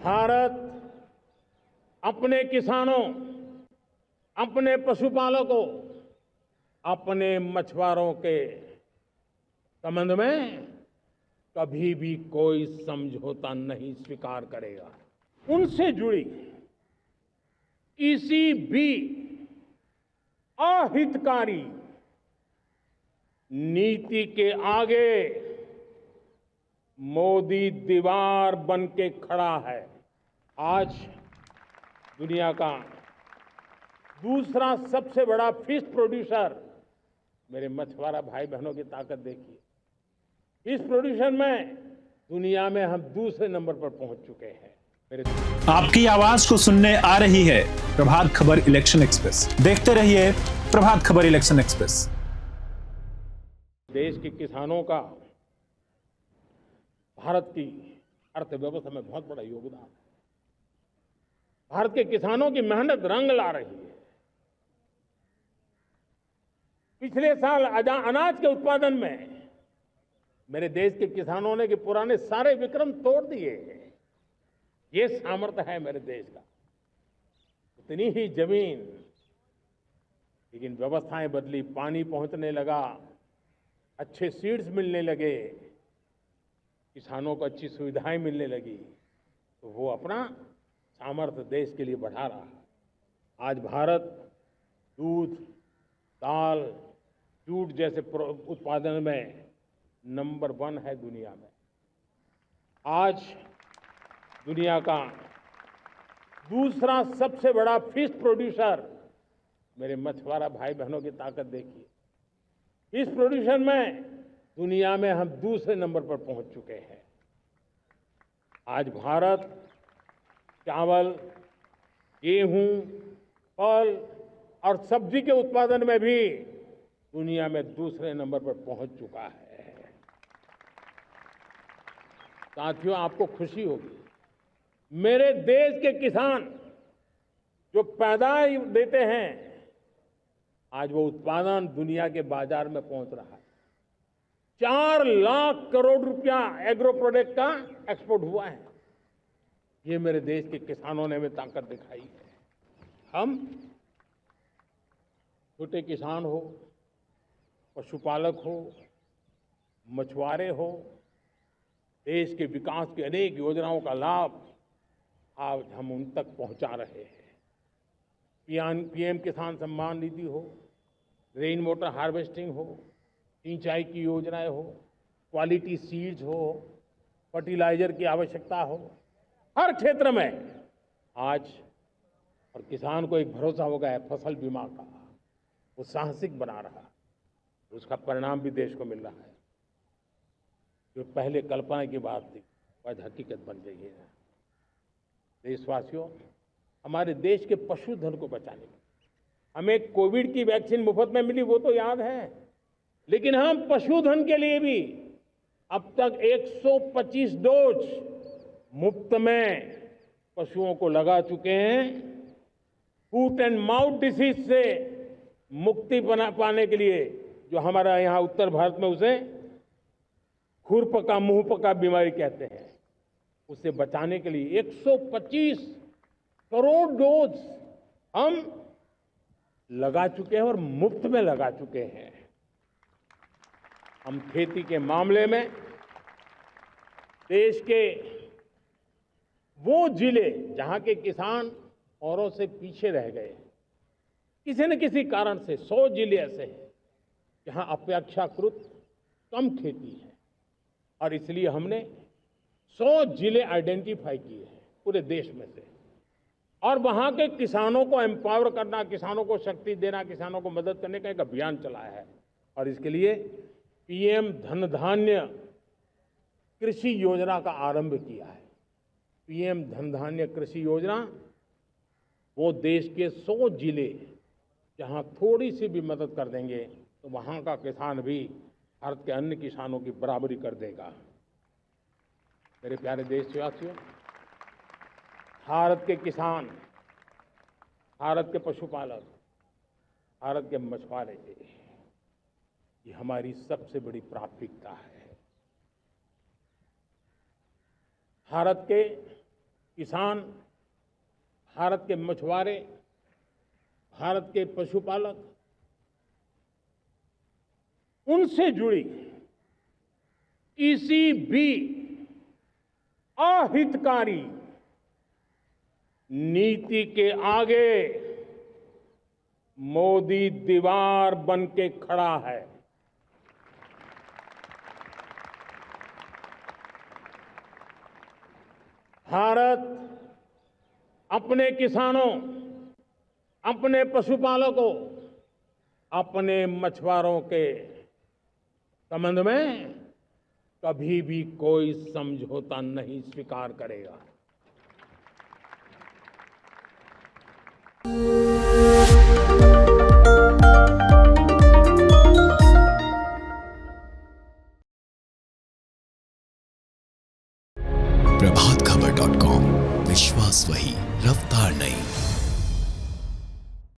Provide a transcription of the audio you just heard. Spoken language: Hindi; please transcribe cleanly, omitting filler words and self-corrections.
भारत अपने किसानों, अपने पशुपालकों, अपने मछुआरों के संबंध में कभी भी कोई समझौता नहीं स्वीकार करेगा। उनसे जुड़ी किसी भी अहितकारी नीति के आगे मोदी दीवार बन के खड़ा है। आज दुनिया का दूसरा सबसे बड़ा फिश प्रोड्यूसर, मेरे मछुआरा भाई बहनों की ताकत देखिए। इस प्रोड्यूसर में दुनिया में हम दूसरे नंबर पर पहुंच चुके हैं। आपकी आवाज को सुनने आ रही है प्रभात खबर इलेक्शन एक्सप्रेस। देखते रहिए प्रभात खबर इलेक्शन एक्सप्रेस। देश के किसानों का भारत की अर्थव्यवस्था में बहुत बड़ा योगदान है। भारत के किसानों की मेहनत रंग ला रही है। पिछले साल अनाज के उत्पादन में मेरे देश के किसानों ने पुराने सारे विक्रम तोड़ दिए हैं। ये सामर्थ्य है मेरे देश का। उतनी ही जमीन, लेकिन व्यवस्थाएं बदली, पानी पहुंचने लगा, अच्छे सीड्स मिलने लगे, किसानों को अच्छी सुविधाएं मिलने लगी, तो वो अपना सामर्थ्य देश के लिए बढ़ा रहा है। आज भारत दूध, दाल, जूट जैसे उत्पादन में नंबर 1 है दुनिया में। आज दुनिया का दूसरा सबसे बड़ा फिश प्रोड्यूसर, मेरे मछुआरा भाई बहनों की ताकत देखिए। इस प्रोड्यूसर में दुनिया में हम दूसरे नंबर पर पहुंच चुके हैं। आज भारत चावल, गेहूं, फल और सब्जी के उत्पादन में भी दुनिया में दूसरे नंबर पर पहुंच चुका है। साथियों, आपको खुशी होगी, मेरे देश के किसान जो पैदावार देते हैं, आज वो उत्पादन दुनिया के बाजार में पहुंच रहा है। 4 लाख करोड़ रुपया एग्रो प्रोडक्ट का एक्सपोर्ट हुआ है। ये मेरे देश के किसानों ने हमें ताकत दिखाई है। हम छोटे किसान हो, पशुपालक हो, मछुआरे हो, देश के विकास की अनेक योजनाओं का लाभ आज हम उन तक पहुंचा रहे हैं। पीएम किसान सम्मान निधि हो, रेन वाटर हार्वेस्टिंग हो, सिंचाई की योजनाएं हो, क्वालिटी सीड्स हो, फर्टिलाइजर की आवश्यकता हो, हर क्षेत्र में आज और किसान को एक भरोसा हो गया है फसल बीमा का। वो साहसिक बना रहा है, उसका परिणाम भी देश को मिल रहा है। जो पहले कल्पना की बात थी आज हकीकत बन गई है। देशवासियों, हमारे देश के पशुधन को बचाने के हमें कोविड की वैक्सीन मुफ्त में मिली, वो तो याद है, लेकिन हम पशुधन के लिए भी अब तक 125 डोज मुफ्त में पशुओं को लगा चुके हैं। फूट एंड माउथ डिसीज से मुक्ति पाने के लिए, जो हमारा यहाँ उत्तर भारत में उसे खुरपका मुंहपका बीमारी कहते हैं, उससे बचाने के लिए 125 करोड़ डोज हम लगा चुके हैं और मुफ्त में लगा चुके हैं। हम खेती के मामले में देश के वो जिले जहां के किसान औरों से पीछे रह गए, किसी न किसी कारण से 100 जिले ऐसे हैं जहां अपेक्षाकृत कम खेती है, और इसलिए हमने 100 जिले आइडेंटिफाई किए हैं पूरे देश में से, और वहां के किसानों को एम्पावर करना, किसानों को शक्ति देना, किसानों को मदद करने का एक अभियान चलाया है। और इसके लिए पीएम धन धान्य कृषि योजना का आरंभ किया है। पीएम धन धान्य कृषि योजना वो देश के 100 जिले जहां थोड़ी सी भी मदद कर देंगे तो वहां का किसान भी भारत के अन्य किसानों की बराबरी कर देगा। मेरे प्यारे देशवासियों, भारत के किसान, भारत के पशुपालक, भारत के मछुआरे, ये हमारी सबसे बड़ी प्राथमिकता है। भारत के किसान, भारत के मछुआरे, भारत के पशुपालक, उनसे जुड़ी किसी भी अहितकारी नीति के आगे मोदी दीवार बन के खड़ा है। भारत अपने किसानों, अपने पशुपालकों, अपने मछुआरों के संबंध में कभी भी कोई समझौता नहीं स्वीकार करेगा। प्रभातखबर.com, विश्वास वही, रफ्तार नहीं।